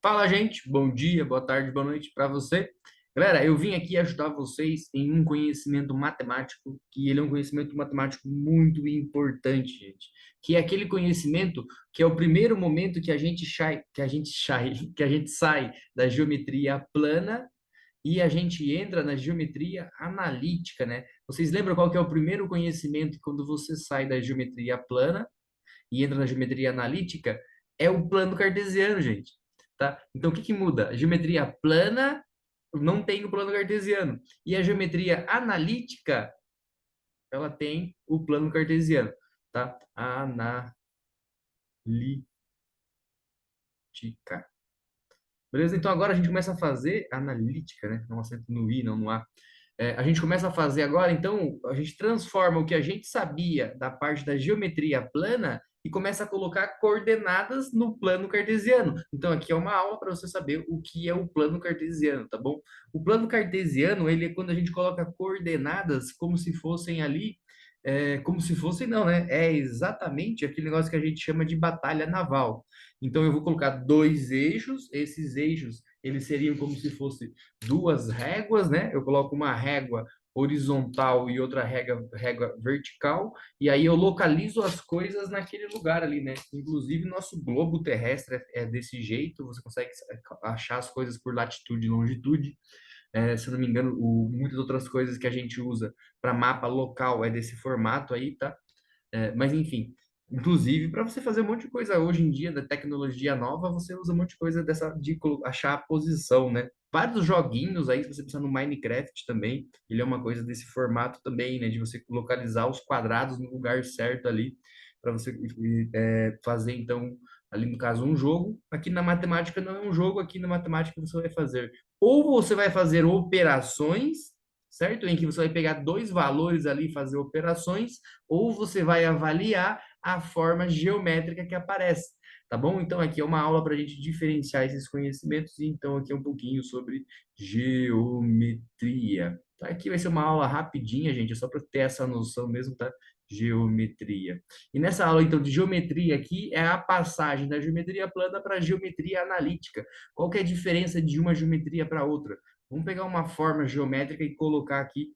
Fala, gente. Bom dia, boa tarde, boa noite para você. Galera, eu vim aqui ajudar vocês em um conhecimento matemático, que ele é um conhecimento matemático muito importante, gente. Que é aquele conhecimento que é o primeiro momento que a gente sai, que a gente sai da geometria plana e a gente entra na geometria analítica, né? Vocês lembram qual que é o primeiro conhecimento quando você sai da geometria plana e entra na geometria analítica? É o plano cartesiano, gente. Tá? Então, o que que muda? A geometria plana não tem o plano cartesiano. E a geometria analítica, ela tem o plano cartesiano. Tá? Analítica. Beleza? Então, agora a gente começa a fazer analítica, né? Não acento no I, não no A. A gente começa a fazer agora, então, a gente transforma o que a gente sabia da parte da geometria plana e começa a colocar coordenadas no plano cartesiano. Então, aqui é uma aula para você saber o que é o plano cartesiano, tá bom? O plano cartesiano, ele é quando a gente coloca coordenadas como se fossem ali, como se fossem, não, né? É exatamente aquele negócio que a gente chama de batalha naval. Então, eu vou colocar dois eixos, esses eixos, eles seriam como se fosse duas réguas, né? Eu coloco uma régua horizontal e outra régua vertical, e aí eu localizo as coisas naquele lugar ali, né? Inclusive, nosso globo terrestre é desse jeito, você consegue achar as coisas por latitude e longitude. Se eu não me engano, muitas outras coisas que a gente usa para mapa local é desse formato aí, tá? Mas enfim, inclusive para você fazer um monte de coisa hoje em dia da tecnologia nova, você usa um monte de coisa dessa de achar a posição, né? Vários joguinhos aí, se você pensar no Minecraft também, ele é uma coisa desse formato também, né? De você localizar os quadrados no lugar certo ali, para você fazer então, ali no caso, um jogo. Aqui na matemática não é um jogo, aqui na matemática você vai fazer. Ou você vai fazer operações, certo? Em que você vai pegar dois valores ali e fazer operações, ou você vai avaliar a forma geométrica que aparece, tá bom? Então, aqui é uma aula para a gente diferenciar esses conhecimentos, e então aqui é um pouquinho sobre geometria. Tá? Aqui vai ser uma aula rapidinha, gente, é só para ter essa noção mesmo, tá? Geometria. E nessa aula, então, de geometria aqui, é a passagem da geometria plana para a geometria analítica. Qual que é a diferença de uma geometria para outra? Vamos pegar uma forma geométrica e colocar aqui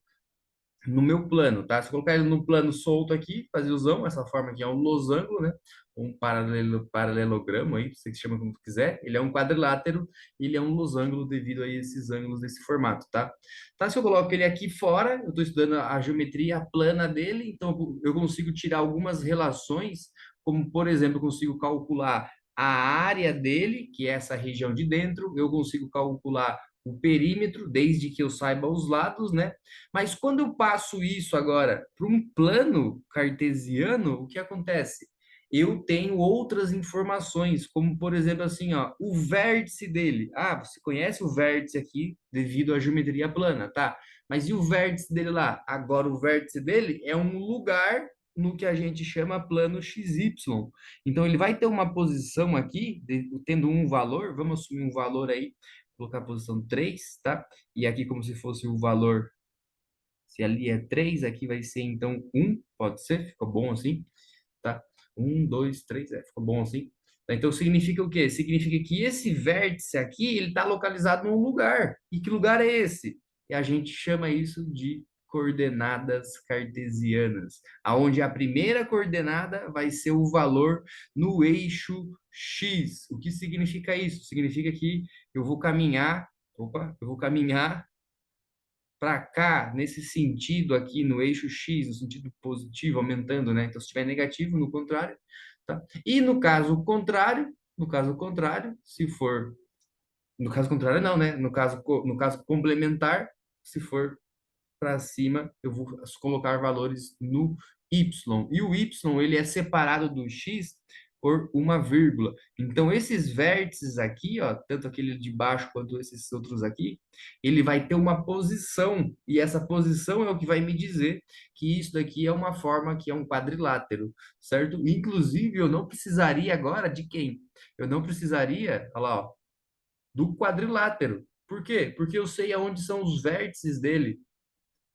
no meu plano, tá? Se eu colocar ele no plano solto aqui, fazer usão, essa forma aqui é um losango, né? Um paralelogramo aí, você chama como quiser. Ele é um quadrilátero, ele é um losango devido a esses ângulos desse formato, tá? Tá, se eu coloco ele aqui fora, eu estou estudando a geometria plana dele, então eu consigo tirar algumas relações, como por exemplo, eu consigo calcular a área dele, que é essa região de dentro, eu consigo calcular o perímetro, desde que eu saiba os lados, né? Mas quando eu passo isso agora para um plano cartesiano, o que acontece? Eu tenho outras informações, como por exemplo assim, ó, o vértice dele. Ah, você conhece o vértice aqui devido à geometria plana, tá? Mas e o vértice dele lá? Agora o vértice dele é um lugar no que a gente chama plano XY. Então ele vai ter uma posição aqui, tendo um valor, vamos assumir um valor aí, colocar a posição 3, tá? E aqui como se fosse o valor, se ali é 3, aqui vai ser então um, pode ser? Ficou bom assim, tá? Um, 2, 3, ficou bom assim. Tá, então significa o quê? Significa que esse vértice aqui, ele está localizado num lugar. E que lugar é esse? E a gente chama isso de coordenadas cartesianas, aonde a primeira coordenada vai ser o valor no eixo x. O que significa isso? Significa que eu vou caminhar, eu vou caminhar para cá, nesse sentido aqui no eixo X, no sentido positivo, aumentando, né? Então, se estiver negativo, no contrário, tá? E no caso contrário, se for, no caso contrário não, né? No caso complementar, se for para cima, eu vou colocar valores no y. E o y, ele é separado do x por uma vírgula. Então, esses vértices aqui, ó, tanto aquele de baixo quanto esses outros aqui, ele vai ter uma posição, e essa posição é o que vai me dizer que isso daqui é uma forma que é um quadrilátero, certo? Inclusive, eu não precisaria agora de quem? Eu não precisaria, olha lá, ó, do quadrilátero. Por quê? Porque eu sei aonde são os vértices dele,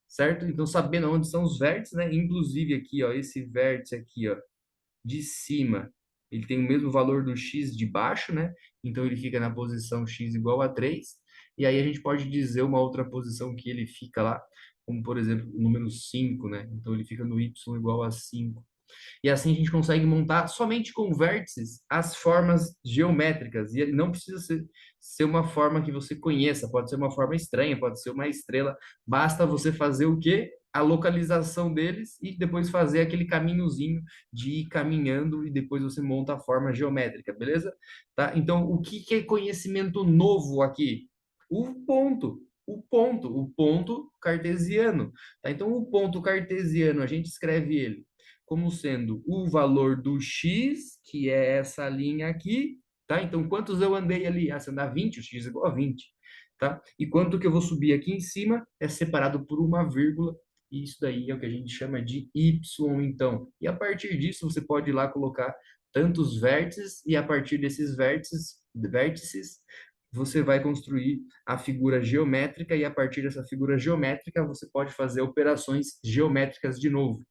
certo? Então, sabendo onde são os vértices, né? Inclusive aqui, ó, esse vértice aqui, ó, de cima. ele tem o mesmo valor do x de baixo, né? Então ele fica na posição x igual a 3. E aí a gente pode dizer uma outra posição que ele fica lá, como por exemplo o número 5, né? Então ele fica no y igual a 5. E assim a gente consegue montar somente com vértices as formas geométricas. E não precisa ser uma forma que você conheça, pode ser uma forma estranha, pode ser uma estrela. Basta você fazer o quê? A localização deles e depois fazer aquele caminhozinho de ir caminhando e depois você monta a forma geométrica, beleza? Tá? Então, o que que é conhecimento novo aqui? O ponto cartesiano. Tá? Então, o ponto cartesiano, a gente escreve ele como sendo o valor do x, que é essa linha aqui, tá? Então, quantos eu andei ali? Ah, se andar 20, o x é igual a 20, tá? E quanto que eu vou subir aqui em cima é separado por uma vírgula, e isso daí é o que a gente chama de y, então. E a partir disso, você pode ir lá colocar tantos vértices, e a partir desses vértices você vai construir a figura geométrica, e a partir dessa figura geométrica, você pode fazer operações geométricas de novo.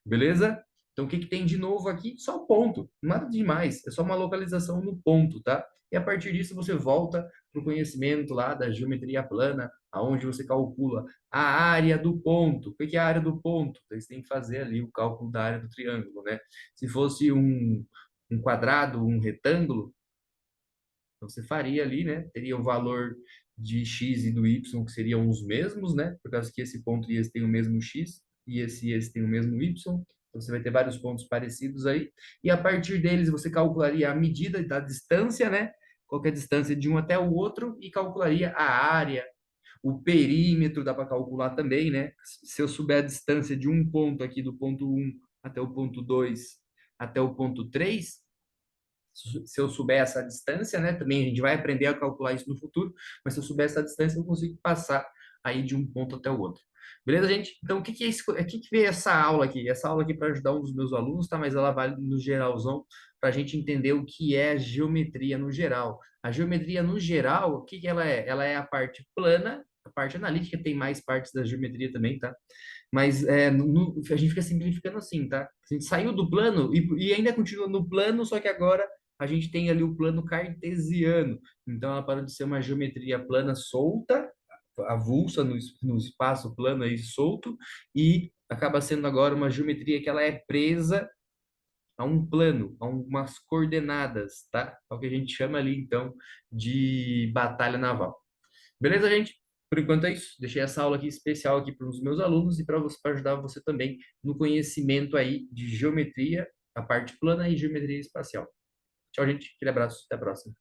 Beleza? Então, o que que tem de novo aqui? Só o ponto. Nada demais. É só uma localização no ponto, tá? E a partir disso, você volta para o conhecimento lá da geometria plana, aonde você calcula a área do ponto. O que que é a área do ponto? Então, você tem que fazer ali o cálculo da área do triângulo, né? Se fosse um quadrado, um retângulo, então, você faria ali, né? Teria o valor de x e do y, que seriam os mesmos, né? Por causa que esse ponto e esse tem o mesmo x, e esse tem o mesmo y. Então, você vai ter vários pontos parecidos aí. E a partir deles, você calcularia a medida da distância, né? Qual que é a distância de um até o outro, e calcularia a área, o perímetro, dá para calcular também, né? Se eu souber a distância de um ponto aqui, do ponto 1 até o ponto 2 até o ponto 3, se eu souber essa distância, né? Também a gente vai aprender a calcular isso no futuro, mas se eu souber essa distância, eu consigo passar aí de um ponto até o outro. Beleza, gente? Então, o que que é isso? O que que veio essa aula aqui? Essa aula aqui para ajudar um dos meus alunos, tá? Mas ela vale no geralzão para a gente entender o que é geometria no geral. A geometria no geral, o que que ela é? Ela é a parte plana, a parte analítica tem mais partes da geometria também, tá? Mas a gente fica simplificando assim, tá? A gente saiu do plano e ainda continua no plano, só que agora a gente tem ali o plano cartesiano. Então, ela parou de ser uma geometria plana solta, avulsa no espaço plano aí solto, e acaba sendo agora uma geometria que ela é presa a um plano, a umas coordenadas, tá? É o que a gente chama ali, então, de batalha naval. Beleza, gente? Por enquanto é isso. Deixei essa aula aqui especial aqui para os meus alunos e para você, para ajudar você também no conhecimento aí de geometria, a parte plana e geometria espacial. Tchau, gente. Aquele abraço. Até a próxima.